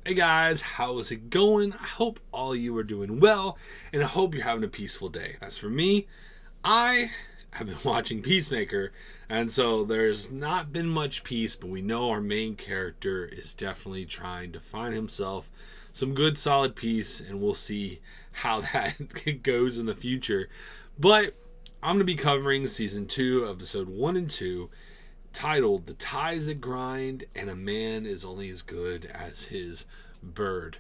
Hey guys, how's it going? I hope all you are doing well, and I hope you're having a peaceful day. As for me, I have been watching Peacemaker, and so there's not been much peace, but we know our main character is definitely trying to find himself some good solid peace, and we'll see how that goes in the future. But I'm going to be covering season 2, episode 1 and 2, titled The Ties That Grind and A Man Is Only As Good As His Bird.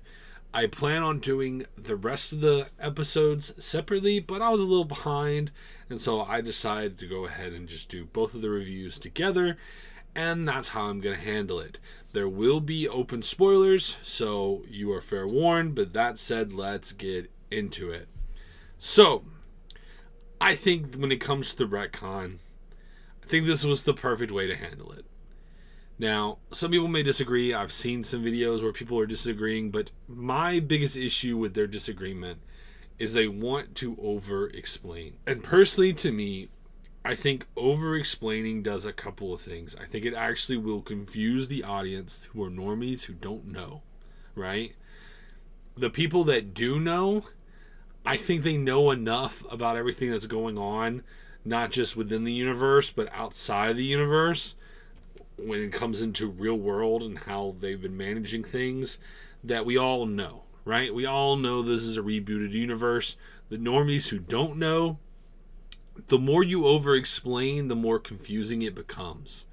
I plan on doing the rest of the episodes separately, but I was a little behind, and so I decided to go ahead and just do both of the reviews together, and that's how I'm going to handle it. There will be open spoilers, so you are fair warned, but that said, let's get into it. So, I think when it comes to the retcon, I think this was the perfect way to handle it. Now, some people may disagree. I've seen some videos where people are disagreeing, but my biggest issue with their disagreement is they want to over-explain. And personally, to me, I think over-explaining does a couple of things. I think it actually will confuse the audience who are normies who don't know, right? The people that do know, I think they know enough about everything that's going on, not just within the universe, but outside the universe, when it comes into real world and how they've been managing things, that we all know, right? We all know this is a rebooted universe. The normies who don't know, the more you over-explain, the more confusing it becomes.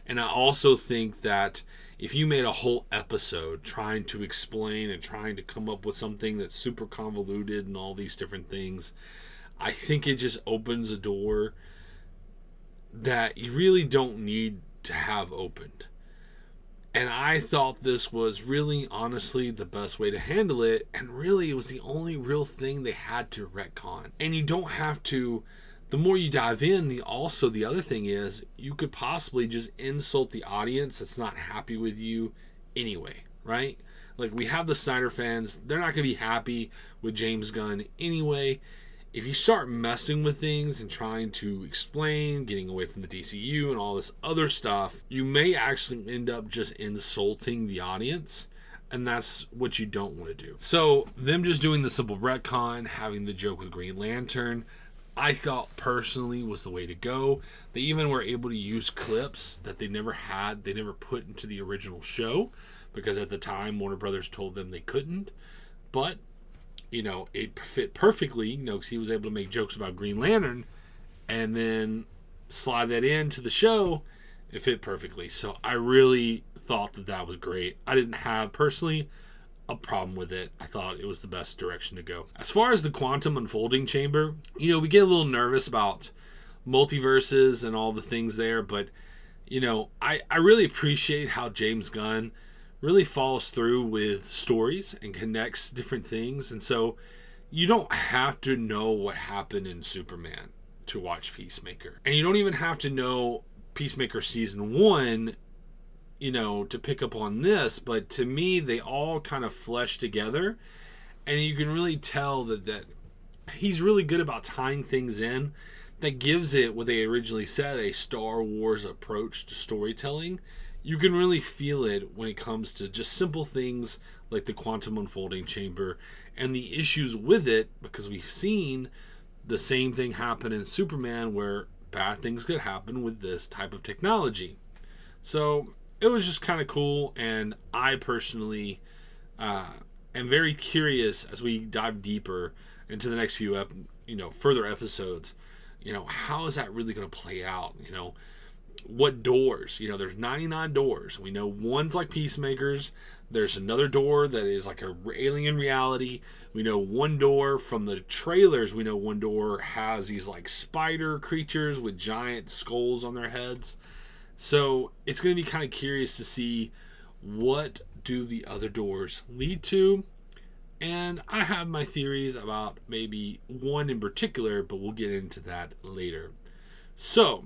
And I also think that if you made a whole episode trying to explain and trying to come up with something that's super convoluted and all these different things, I think it just opens a door that you really don't need to have opened. And I thought this was really, honestly, the best way to handle it. And really, it was the only real thing they had to retcon. And you don't have to, the more you dive in, the other thing is, you could possibly just insult the audience that's not happy with you anyway, right? Like, we have the Snyder fans, they're not going to be happy with James Gunn anyway. If you start messing with things and trying to explain, getting away from the DCU and all this other stuff, you may actually end up just insulting the audience, and that's what you don't want to do. So, them just doing the simple retcon, having the joke with Green Lantern, I thought personally was the way to go. They even were able to use clips that they never put into the original show, because at the time Warner Brothers told them they couldn't. But it fit perfectly, because he was able to make jokes about Green Lantern and then slide that into the show. It fit perfectly. So I really thought that was great. I didn't have, personally, a problem with it. I thought it was the best direction to go. As far as the quantum unfolding chamber, we get a little nervous about multiverses and all the things there, but, I really appreciate how James Gunn really follows through with stories and connects different things. And so you don't have to know what happened in Superman to watch Peacemaker. And you don't even have to know Peacemaker season 1, to pick up on this. But to me, they all kind of flesh together. And you can really tell that he's really good about tying things in. That gives it what they originally said, a Star Wars approach to storytelling. You can really feel it when it comes to just simple things like the quantum unfolding chamber and the issues with it, because we've seen the same thing happen in Superman where bad things could happen with this type of technology. So it was just kind of cool, and I personally am very curious as we dive deeper into the next few further episodes. How is that really going to play out? What doors? There's 99 doors. We know one's like Peacemaker's. There's another door that is like a alien reality. We know one door from the trailers. We know one door has these like spider creatures with giant skulls on their heads. So it's going to be kind of curious to see what do the other doors lead to. And I have my theories about maybe one in particular, but we'll get into that later. So,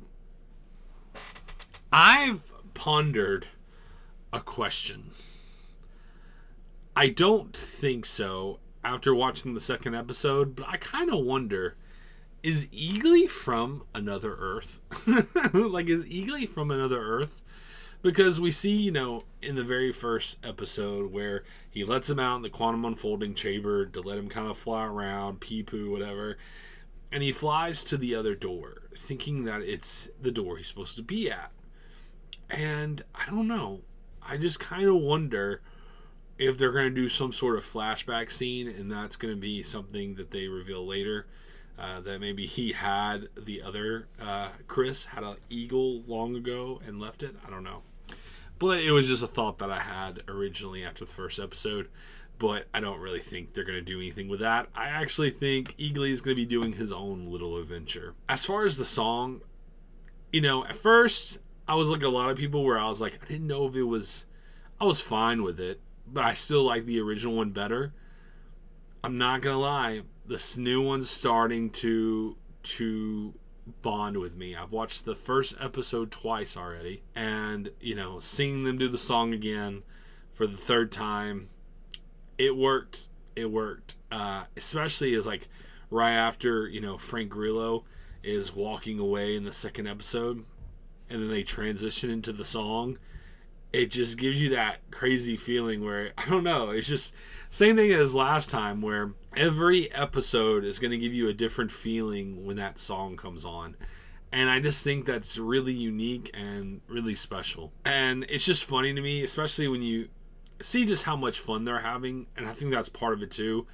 I've pondered a question. I don't think so after watching the second episode, but I kind of wonder, is Eagly from another Earth? Like, is Eagly from another Earth? Because we see, in the very first episode where he lets him out in the quantum unfolding chamber to let him kind of fly around, pee poo, whatever. And he flies to the other door, thinking that it's the door he's supposed to be at. And I don't know. I just kind of wonder if they're going to do some sort of flashback scene, and that's going to be something that they reveal later. That maybe he had the other Chris had an eagle long ago and left it. I don't know. But it was just a thought that I had originally after the first episode. But I don't really think they're going to do anything with that. I actually think Eagly is going to be doing his own little adventure. As far as the song, at first I was like a lot of people where I was like, I didn't know if it was... I was fine with it, but I still like the original one better. I'm not going to lie. This new one's starting to bond with me. I've watched the first episode twice already, and seeing them do the song again for the third time, it worked. Especially as like right after Frank Grillo is walking away in the second episode, and then they transition into the song. It just gives you that crazy feeling where, I don't know, it's just same thing as last time, where every episode is going to give you a different feeling when that song comes on. And I just think that's really unique and really special. And it's just funny to me, especially when you see just how much fun they're having. And I think that's part of it too.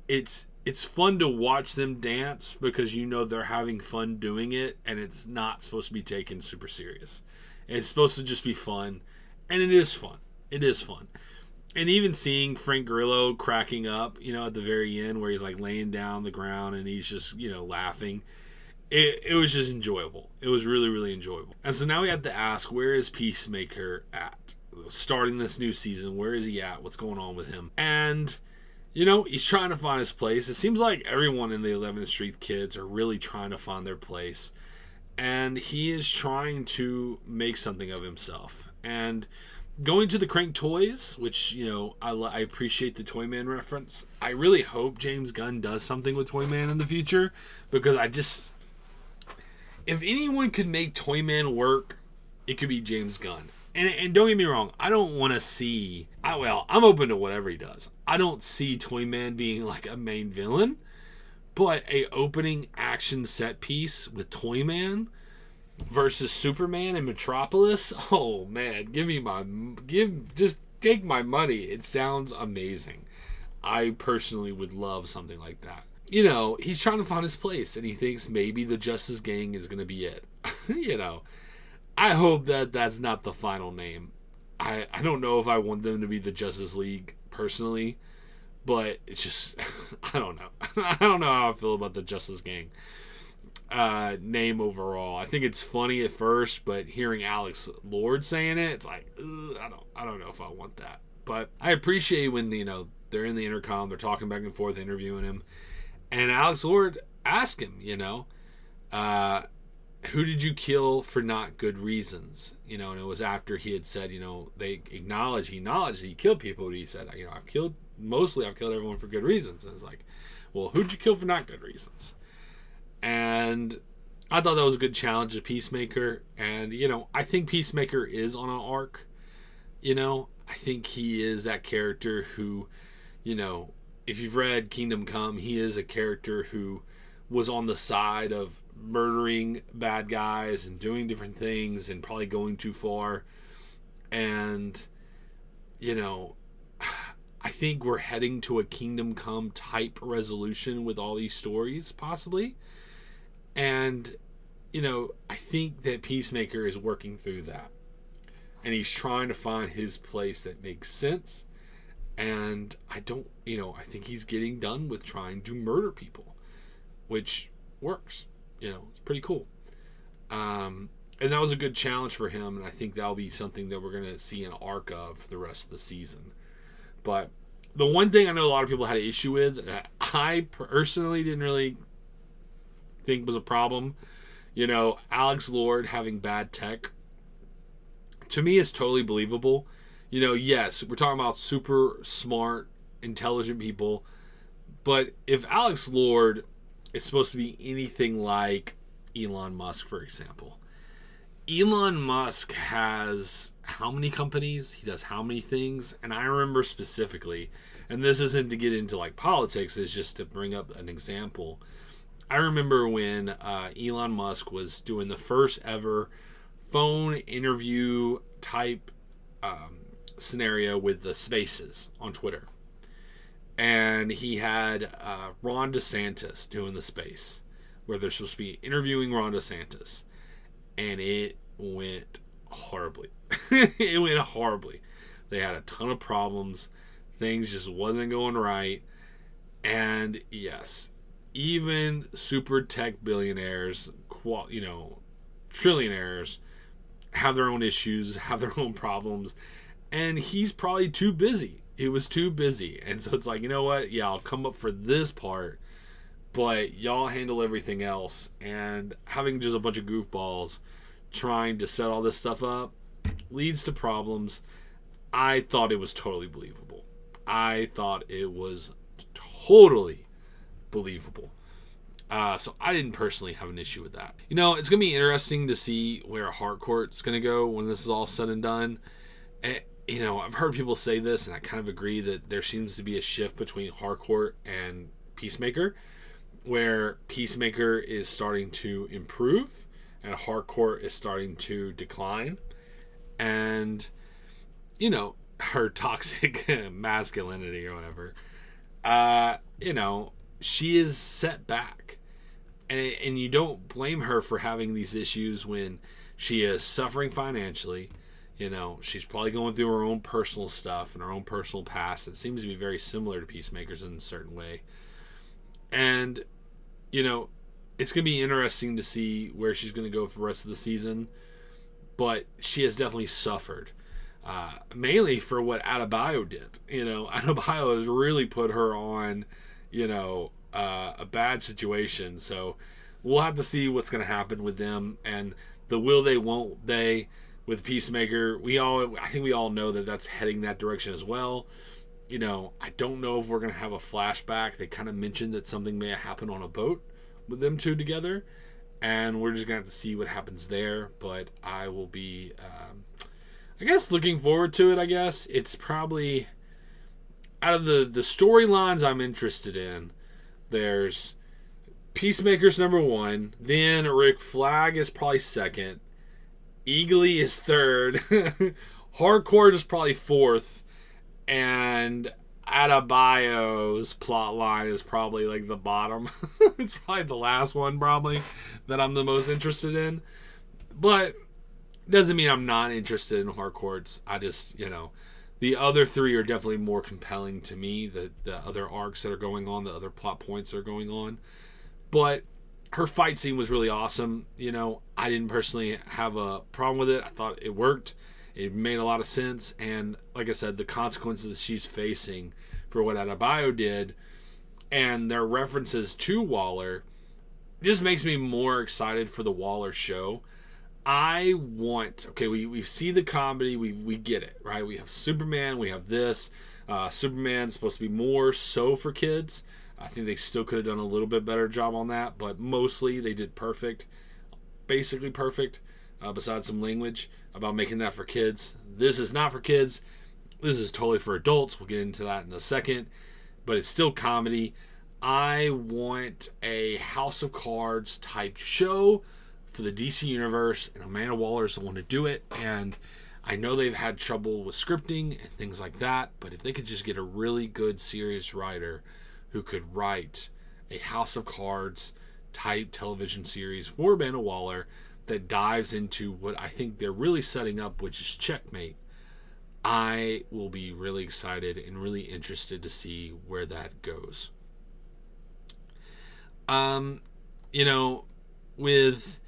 It's fun to watch them dance because they're having fun doing it, and it's not supposed to be taken super serious. It's supposed to just be fun. And it is fun. It is fun. And even seeing Frank Grillo cracking up, at the very end where he's like laying down on the ground and he's just, laughing. It was just enjoyable. It was really, really enjoyable. And so now we have to ask, where is Peacemaker at? Starting this new season, where is he at? What's going on with him? And, he's trying to find his place. It seems like everyone in the 11th Street kids are really trying to find their place. And he is trying to make something of himself. And going to the Crank Toys, which, I appreciate the Toyman reference. I really hope James Gunn does something with Toyman in the future, because if anyone could make Toyman work, it could be James Gunn. And don't get me wrong, I don't want to see... I'm open to whatever he does. I don't see Toyman being like a main villain, but a opening action set piece with Toyman versus Superman in Metropolis. Oh man, just take my money. It sounds amazing. I personally would love something like that. He's trying to find his place, and he thinks maybe the Justice Gang is going to be it. I hope that that's not the final name. I don't know if I want them to be the Justice League personally, but it's just I don't know. I don't know how I feel about the Justice Gang name overall. I think it's funny at first, but hearing Alex Lord saying it, it's like, I don't know if I want that. But I appreciate when they're in the intercom, they're talking back and forth, interviewing him, and Alex Lord asked him, who did you kill for not good reasons? And it was after he had said, he acknowledged he killed people, but he said, I've killed everyone for good reasons. And it's like, well, who'd you kill for not good reasons? And I thought that was a good challenge to Peacemaker. And, I think Peacemaker is on an arc. I think he is that character who, if you've read Kingdom Come, he is a character who was on the side of murdering bad guys and doing different things and probably going too far. And, I think we're heading to a Kingdom Come type resolution with all these stories, possibly. And, I think that Peacemaker is working through that. And he's trying to find his place that makes sense. And I think he's getting done with trying to murder people, which works. It's pretty cool. And that was a good challenge for him. And I think that'll be something that we're going to see an arc of for the rest of the season. But the one thing I know a lot of people had an issue with, that I personally didn't really think was a problem, Alex Lord having bad tech, to me is totally believable. Yes, we're talking about super smart, intelligent people, but if Alex Lord is supposed to be anything like Elon Musk, for example, Elon Musk has how many companies? He does how many things? And I remember specifically, and this isn't to get into like politics, it's just to bring up an example. I remember when Elon Musk was doing the first ever phone interview type scenario with the Spaces on Twitter. And he had Ron DeSantis doing the space where they're supposed to be interviewing Ron DeSantis. And it went horribly. It went horribly. They had a ton of problems. Things just wasn't going right. And yes, even super tech billionaires, trillionaires, have their own issues, have their own problems. And he's probably too busy. He was too busy. And so it's like, you know what? Yeah, I'll come up for this part, but y'all handle everything else. And having just a bunch of goofballs trying to set all this stuff up leads to problems. I thought it was totally believable. I thought it was totally believable. So I didn't personally have an issue with that. You know, it's going to be interesting to see where Harcourt's going to go when this is all said and done. You know, I've heard people say this, and I kind of agree that there seems to be a shift between Harcourt and Peacemaker, where Peacemaker is starting to improve and Harcourt is starting to decline. And, you know, her toxic masculinity or whatever, you know, she is set back. And you don't blame her for having these issues when she is suffering financially. You know, she's probably going through her own personal stuff and her own personal past that seems to be very similar to Peacemaker's in a certain way. And, you know, it's going to be interesting to see where she's going to go for the rest of the season. But she has definitely suffered. Mainly for what Adebayo did. You know, Adebayo has really put her on, you know, a bad situation. So we'll have to see what's going to happen with them. And the will they, won't they with Peacemaker. I think we all know that that's heading that direction as well. You know, I don't know if we're going to have a flashback. They kind of mentioned that something may have happened on a boat with them two together. And we're just going to have to see what happens there. But I will be, I guess, looking forward to it, I guess. It's probably, out of the storylines I'm interested in, there's Peacemaker's number one. Then Rick Flag is probably second. Eagly is third. Harcourt is probably fourth. And Adebayo's plot line is probably like the bottom. It's probably the last one probably that I'm the most interested in. But doesn't mean I'm not interested in Harcourt's. I just, you know, the other three are definitely more compelling to me. The other arcs that are going on, the other plot points that are going on. But her fight scene was really awesome. You know, I didn't personally have a problem with it. I thought it worked. It made a lot of sense, and like I said, the consequences she's facing for what Adebayo did and their references to Waller just makes me more excited for the Waller show. We see the comedy, we get it, right? We have Superman, we have this. Superman's supposed to be more so for kids. I think they still could have done a little bit better job on that, but mostly they did perfect. Basically perfect, besides some language about making that for kids. This is not for kids. This is totally for adults. We'll get into that in a second. But it's still comedy. I want a House of Cards type show for the DC Universe. And Amanda Waller is the one to do it. And I know they've had trouble with scripting and things like that. But if they could just get a really good, serious writer who could write a House of Cards type television series for Amanda Waller that dives into what I think they're really setting up, which is Checkmate, I will be really excited and really interested to see where that goes. You know, with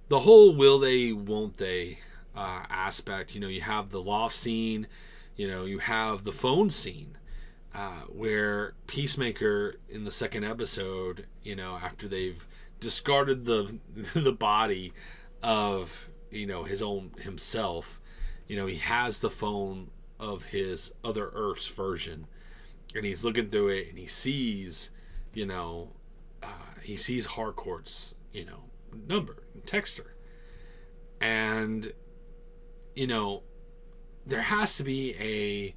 the whole will they, won't they aspect, you know, you have the loft scene, you know, you have the phone scene where Peacemaker in the second episode, you know, after they've discarded the body of, you know, himself, you know, he has the phone of his other Earth's version, and he's looking through it, and he sees, you know, he sees Harcourt's, you know, number and text her, And, you know, there has to be a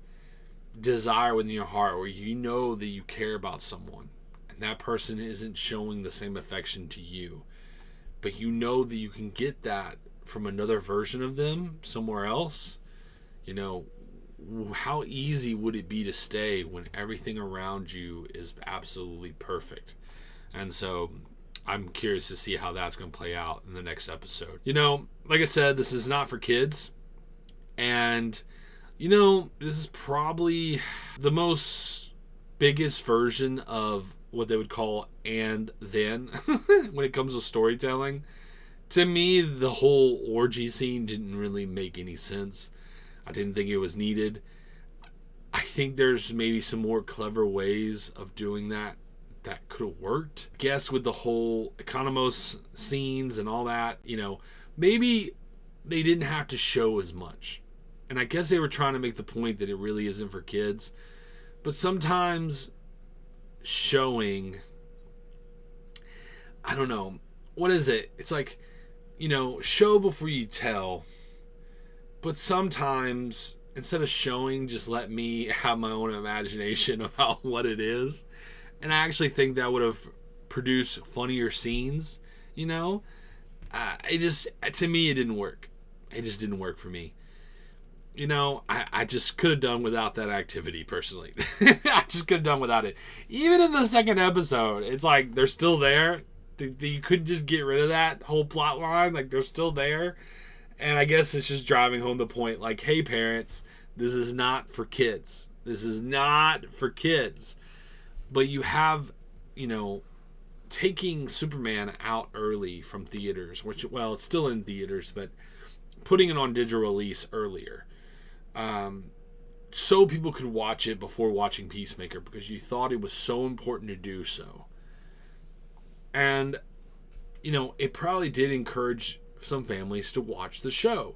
desire within your heart where you know that you care about someone and that person isn't showing the same affection to you, but you know that you can get that from another version of them somewhere else. You know, how easy would it be to stay when everything around you is absolutely perfect? And so I'm curious to see how that's going to play out in the next episode. You know, like I said, this is not for kids. And, you know, this is probably the most biggest version of what they would call and then when it comes to storytelling. To me, the whole orgy scene didn't really make any sense. I didn't think it was needed. I think there's maybe some more clever ways of doing that could have worked. I guess with the whole Economos scenes and all that, you know, maybe they didn't have to show as much. And I guess they were trying to make the point that it really isn't for kids. But sometimes showing, I don't know, what is it? It's like, you know, show before you tell. But sometimes, instead of showing, just let me have my own imagination about what it is. And I actually think that would have produced funnier scenes, you know? To me, it didn't work. It just didn't work for me. You know, I just could have done without that activity, personally. I just could have done without it. Even in the second episode, it's like, they're still there. You couldn't just get rid of that whole plot line. Like, they're still there. And I guess it's just driving home the point, like, hey, parents, this is not for kids. This is not for kids. But you have, you know, taking Superman out early from theaters, which, well, it's still in theaters, but putting it on digital release earlier. So people could watch it before watching Peacemaker because you thought it was so important to do so. And, you know, it probably did encourage some families to watch the show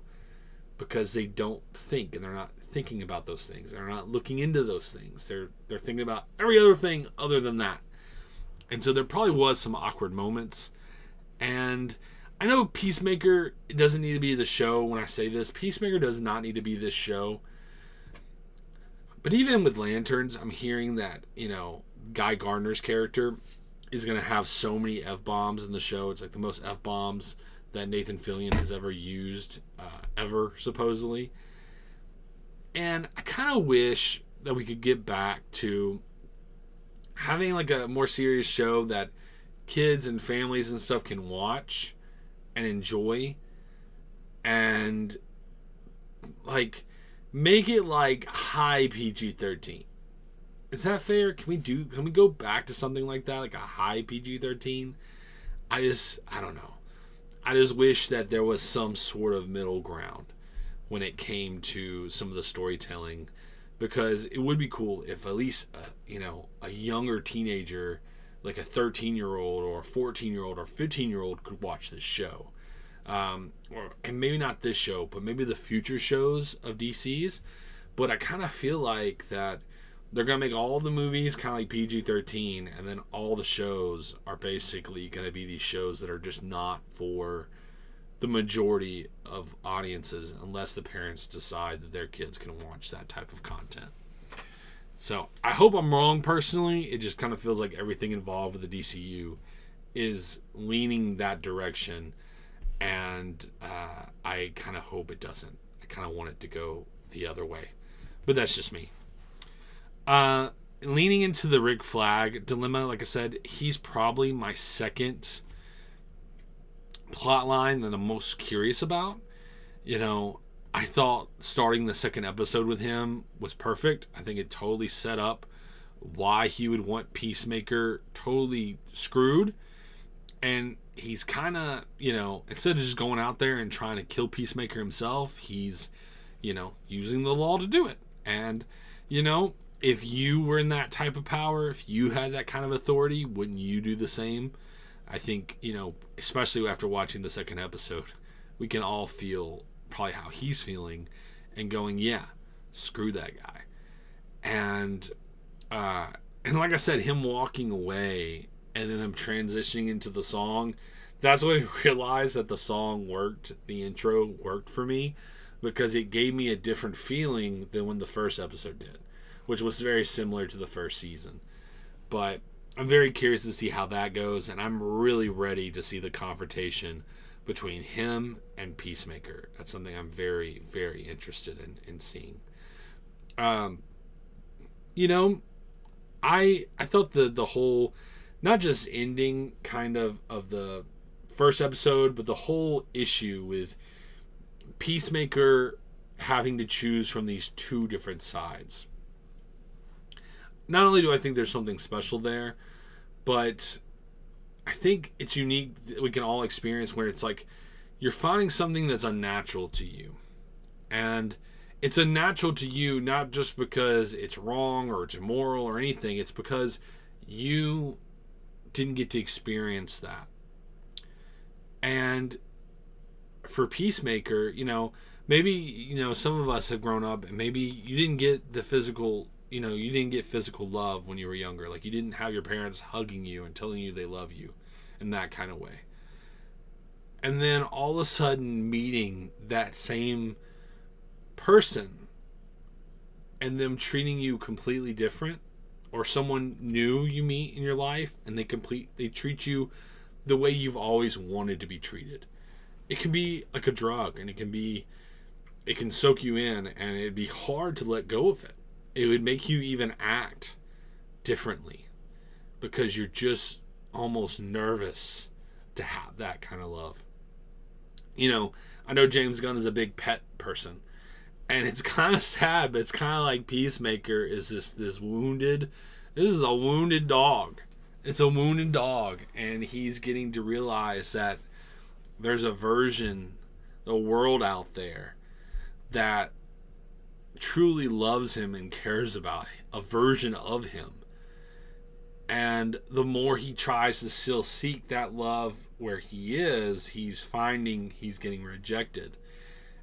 because they don't think and they're not thinking about those things. They're not looking into those things. They're thinking about every other thing other than that. And so there probably was some awkward moments. And I know Peacemaker doesn't need to be the show when I say this. Peacemaker does not need to be this show. But even with Lanterns, I'm hearing that, you know, Guy Gardner's character is going to have so many F-bombs in the show. It's like the most F-bombs that Nathan Fillion has ever used, ever, supposedly. And I kind of wish that we could get back to having like a more serious show that kids and families and stuff can watch and enjoy, and like make it like high PG-13. Is that fair? Can we go back to something like that, like a high PG-13? I don't know. I just wish that there was some sort of middle ground when it came to some of the storytelling, because it would be cool if at least a younger teenager, like a 13-year-old or a 14-year-old or 15-year-old, could watch this show. And maybe not this show, but maybe the future shows of DC's. But I kind of feel like that they're going to make all the movies kind of like PG-13, and then all the shows are basically going to be these shows that are just not for the majority of audiences unless the parents decide that their kids can watch that type of content. So I hope I'm wrong personally. It just kind of feels like everything involved with the DCU is leaning that direction, and I kind of hope it doesn't. I kind of want it to go the other way. But that's just me. Leaning into the Rick Flag dilemma, like I said, he's probably my second plot line that I'm most curious about. You know, I thought starting the second episode with him was perfect. I think it totally set up why he would want Peacemaker totally screwed. And he's kind of, you know, instead of just going out there and trying to kill Peacemaker himself, he's, you know, using the law to do it. And, you know, if you were in that type of power, if you had that kind of authority, wouldn't you do the same? I think, you know, especially after watching the second episode, we can all feel probably how he's feeling and going, yeah, screw that guy. And like I said, him walking away and then him transitioning into the song, That's when I realized that the song worked, the intro worked for me, because it gave me a different feeling than when the first episode did, which was very similar to the first season. But I'm very curious to see how that goes, and I'm really ready to see the confrontation between him and Peacemaker. That's something I'm very, very interested in seeing. Um, you know, I thought the whole, not just ending kind of the first episode, but the whole issue with Peacemaker having to choose from these two different sides. Not only do I think there's something special there, but I think it's unique that we can all experience where it's like you're finding something that's unnatural to you. And it's unnatural to you not just because it's wrong or it's immoral or anything. It's because you didn't get to experience that. And for Peacemaker, maybe, some of us have grown up and maybe you didn't get the physical, you didn't get physical love when you were younger. Like you didn't have your parents hugging you and telling you they love you in that kind of way. And then all of a sudden meeting that same person and them treating you completely different, or someone new you meet in your life and they treat you the way you've always wanted to be treated. It can be like a drug, and it can soak you in, and it'd be hard to let go of it. It would make you even act differently because you're just almost nervous to have that kind of love. I know James Gunn is a big pet person, and it's kind of sad, but it's kind of like Peacemaker is this is a wounded dog. It's a wounded dog, and he's getting to realize that there's a world out there that truly loves him and cares about a version of him. And the more he tries to still seek that love where he is, he's finding he's getting rejected.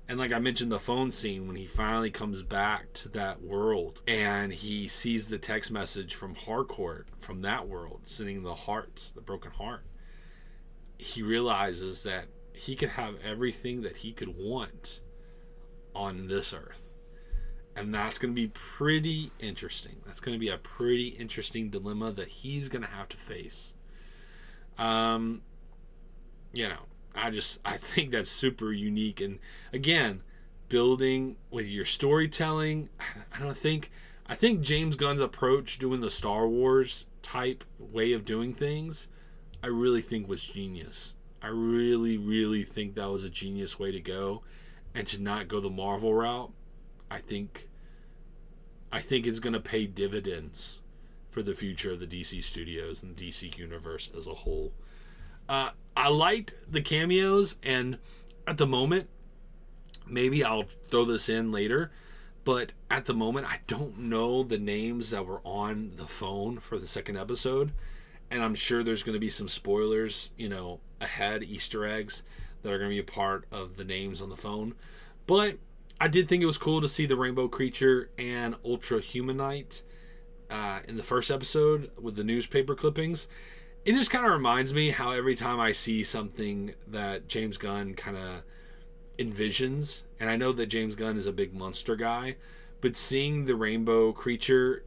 And like I mentioned, the phone scene when he finally comes back to that world and he sees the text message from Harcourt from that world, sending the broken heart. He realizes that he could have everything that he could want on this earth. And that's going to be pretty interesting. That's going to be a pretty interesting dilemma that he's going to have to face. I think that's super unique. And again, building with your storytelling, I think James Gunn's approach doing the Star Wars type way of doing things, I really think was genius. I really, really think that was a genius way to go, and to not go the Marvel route. I think it's going to pay dividends for the future of the DC studios and the DC universe as a whole. I liked the cameos, and at the moment, maybe I'll throw this in later, but at the moment, I don't know the names that were on the phone for the second episode, and I'm sure there's going to be some spoilers, ahead, Easter eggs that are going to be a part of the names on the phone. But I did think it was cool to see the Rainbow Creature and Ultra Humanite in the first episode with the newspaper clippings. It just kind of reminds me how every time I see something that James Gunn kind of envisions, and I know that James Gunn is a big monster guy, but seeing the Rainbow Creature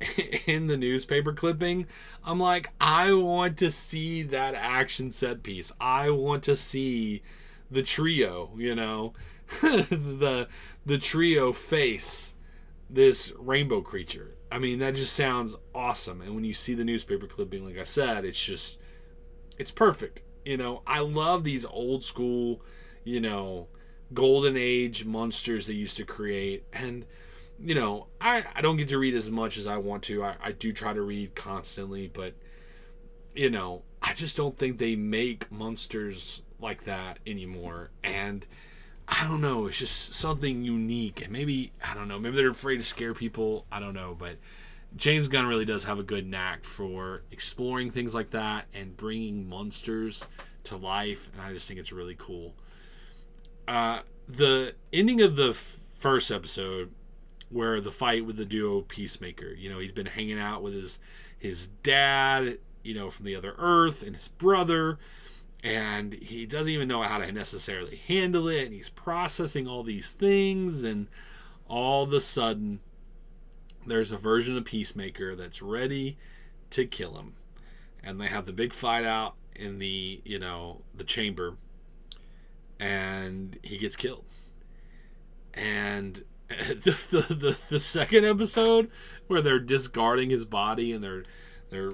in the newspaper clipping, I'm like, I want to see that action set piece. I want to see the trio, the trio face this Rainbow Creature. I mean, that just sounds awesome. And when you see the newspaper clipping, like I said, it's perfect. I love these old school, golden age monsters they used to create. And I don't get to read as much as I want to. I do try to read constantly, but I just don't think they make monsters like that anymore. And I don't know, it's just something unique. And maybe they're afraid to scare people. I don't know, but James Gunn really does have a good knack for exploring things like that and bringing monsters to life, and I just think it's really cool. The ending of the first episode, where the fight with the duo Peacemaker, he's been hanging out with his dad, from the other Earth, and his brother, and he doesn't even know how to necessarily handle it, and he's processing all these things, and all of a sudden there's a version of Peacemaker that's ready to kill him, and they have the big fight out in the the chamber, and he gets killed. And the second episode where they're discarding his body, and they're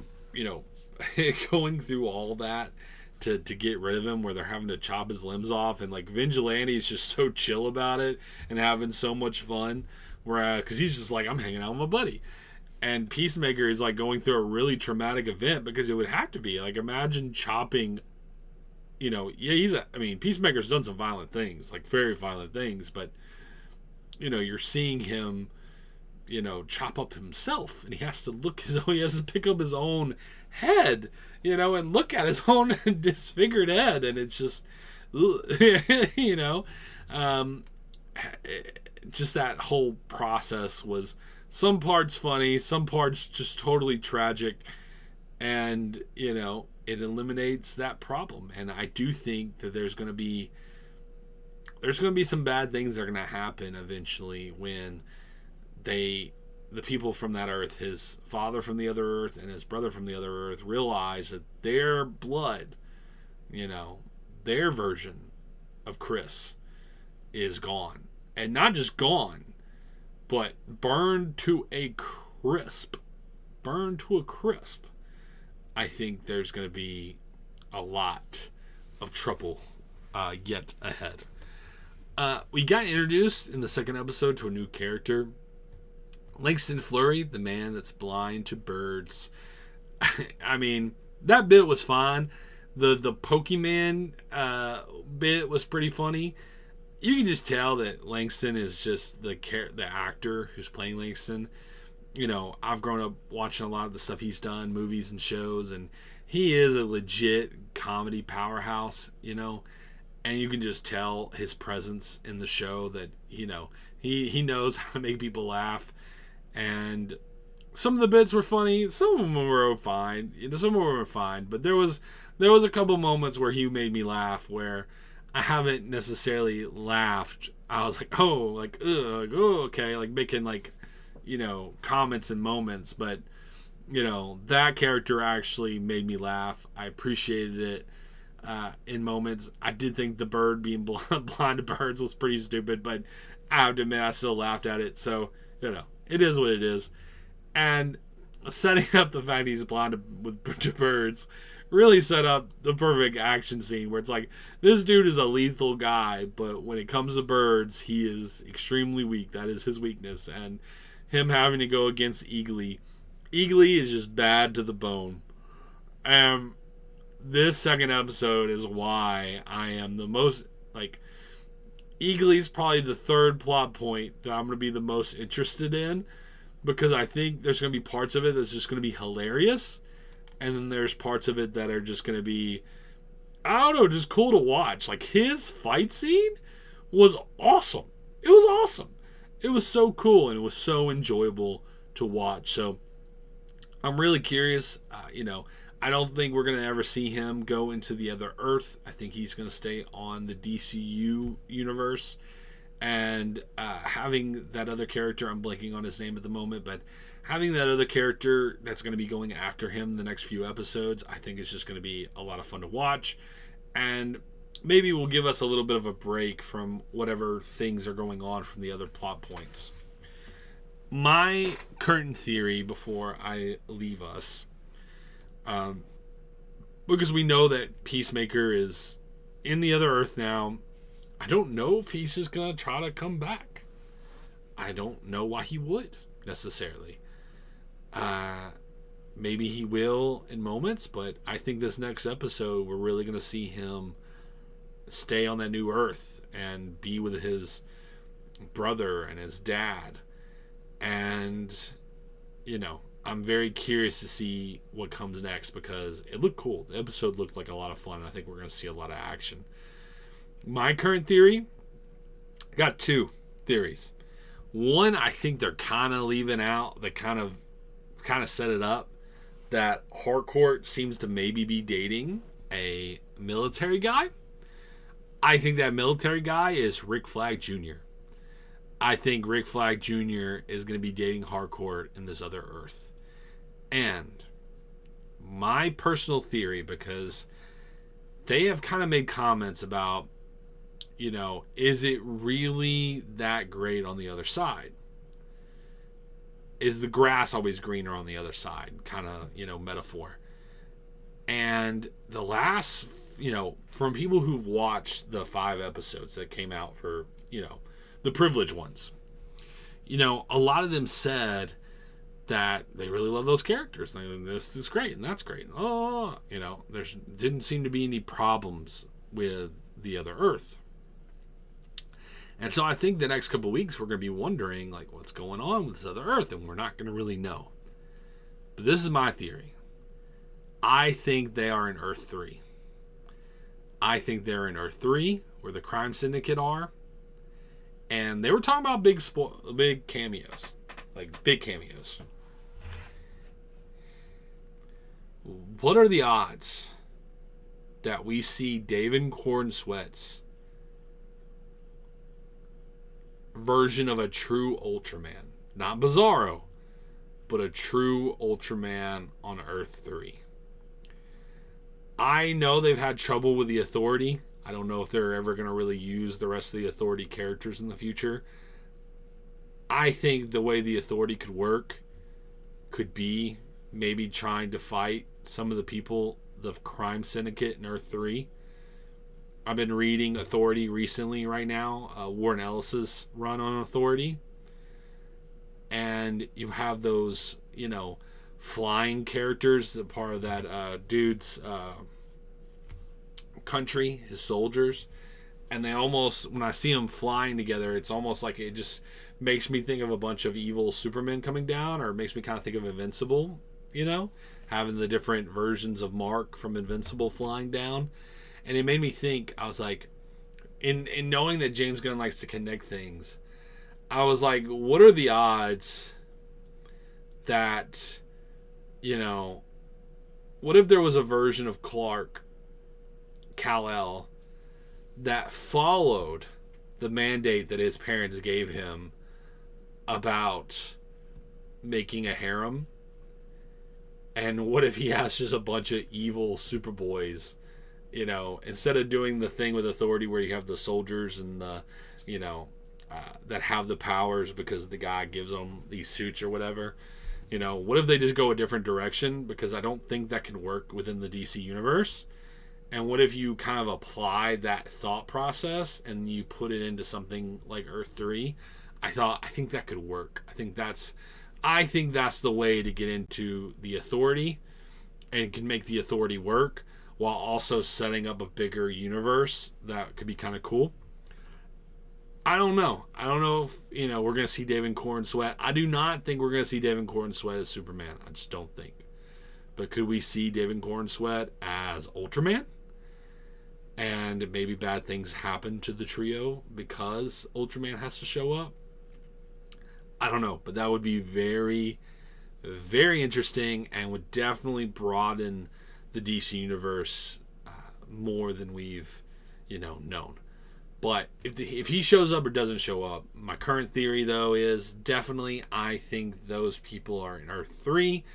going through all that to get rid of him, where they're having to chop his limbs off, and like Vigilante is just so chill about it and having so much fun, where because he's just like, I'm hanging out with my buddy. And Peacemaker is like going through a really traumatic event, because it would have to be like, imagine chopping, Peacemaker's done some violent things, like very violent things, but you're seeing him chop up himself, and he has to pick up his own head, and look at his own disfigured head, and it's just just that whole process was, some parts funny, some parts just totally tragic, and it eliminates that problem. And I do think that there's going to be some bad things that are going to happen eventually when the people from that earth, his father from the other earth and his brother from the other earth, realize that their blood, their version of Chris is gone. And not just gone, but burned to a crisp. I think there's going to be a lot of trouble yet ahead. We got introduced in the second episode to a new character, Langston Fleury, the man that's blind to birds. I mean, that bit was fine. The Pokemon bit was pretty funny. You can just tell that Langston is just the actor who's playing Langston. I've grown up watching a lot of the stuff he's done, movies and shows, and he is a legit comedy powerhouse, and you can just tell his presence in the show that, he knows how to make people laugh. And some of the bits were funny, some of them were fine, but there was a couple moments where he made me laugh where I haven't necessarily laughed. I was like, oh, okay, like making comments and moments, but that character actually made me laugh. I appreciated it in moments. I did think the bird being blind to birds was pretty stupid, but I have to admit I still laughed at it. So it is what it is. And setting up the fact he's blind to birds really set up the perfect action scene, where it's like, this dude is a lethal guy, but when it comes to birds, he is extremely weak. That is his weakness. And him having to go against Eagly is just bad to the bone. This second episode is why I am the most, Eagly's probably the third plot point that I'm going to be the most interested in, because I think there's going to be parts of it that's just going to be hilarious, and then there's parts of it that are just going to be, I don't know, just cool to watch. Like, his fight scene was awesome. It was awesome. It was so cool, and it was so enjoyable to watch. So I'm really curious. I don't think we're going to ever see him go into the other Earth. I think he's going to stay on the DCU universe. And having that other character, I'm blanking on his name at the moment, but having that other character that's going to be going after him the next few episodes, I think it's just going to be a lot of fun to watch. And maybe will give us a little bit of a break from whatever things are going on from the other plot points. My current theory before I leave us, because we know that Peacemaker is in the other Earth now, I don't know if he's just going to try to come back. I don't know why he would, necessarily. Maybe he will in moments, but I think this next episode, we're really going to see him stay on that new Earth and be with his brother and his dad. And, I'm very curious to see what comes next, because it looked cool. The episode looked like a lot of fun, and I think we're going to see a lot of action. My current theory, I got two theories. One, I think they're kind of leaving out, they kind of set it up, that Harcourt seems to maybe be dating a military guy. I think that military guy is Rick Flag Jr. I think Rick Flag Jr. is going to be dating Harcourt in this other Earth. And my personal theory, because they have kind of made comments about, is it really that great on the other side? Is the grass always greener on the other side? Kind of, metaphor. And the last, from people who've watched the 5 episodes that came out for, the privileged ones, a lot of them said that they really love those characters. This is great and that's great. There didn't seem to be any problems with the other Earth. And so I think the next couple of weeks we're going to be wondering, like, what's going on with this other Earth, and we're not going to really know. But this is my theory. I think they are in Earth 3. I think they're in Earth 3, where the crime syndicate are. And they were talking about big cameos. Like, big cameos. What are the odds that we see David Cornsweet's version of a true Ultraman? Not Bizarro, but a true Ultraman on Earth 3. I know they've had trouble with the Authority. I don't know if they're ever going to really use the rest of the Authority characters in the future. I think the way the Authority could work could be maybe trying to fight some of the people, the crime syndicate in Earth 3. I've been reading Authority recently right now, Warren Ellis's run on Authority. And you have those, flying characters, that part of that dude's country, his soldiers. And they almost, when I see them flying together, it's almost like it just makes me think of a bunch of evil Supermen coming down, or it makes me kind of think of Invincible, having the different versions of Mark from Invincible flying down. And it made me think, I was like, in knowing that James Gunn likes to connect things, I was like, what are the odds that, what if there was a version of Clark, Kal-El, that followed the mandate that his parents gave him about making a harem? And what if he has just a bunch of evil Superboys? Instead of doing the thing with Authority where you have the soldiers and the, that have the powers because the guy gives them these suits or whatever. What if they just go a different direction? Because I don't think that can work within the DC universe. And what if you kind of apply that thought process and you put it into something like Earth 3? I think that could work. I think that's the way to get into the Authority and can make the Authority work, while also setting up a bigger universe that could be kind of cool. I don't know. I don't know if, we're going to see David Cornsweet. I do not think we're going to see David Cornsweet as Superman. I just don't think. But could we see David Cornsweet as Ultraman? And maybe bad things happen to the trio because Ultraman has to show up? I don't know. But that would be very, very interesting and would definitely broaden the DC universe more than we've, known. But if he shows up or doesn't show up, my current theory, though, is definitely I think those people are in Earth 3.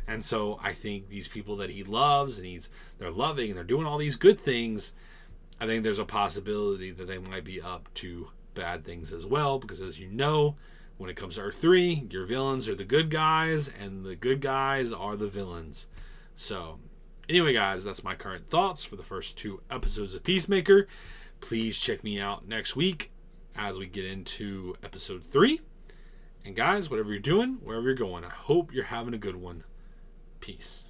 And so I think these people that he loves and they're loving and they're doing all these good things, I think there's a possibility that they might be up to bad things as well. Because as you know, when it comes to Earth 3, your villains are the good guys and the good guys are the villains. So anyway, guys, that's my current thoughts for the first 2 episodes of Peacemaker. Please check me out next week as we get into episode 3. And guys, whatever you're doing, wherever you're going, I hope you're having a good one. Peace.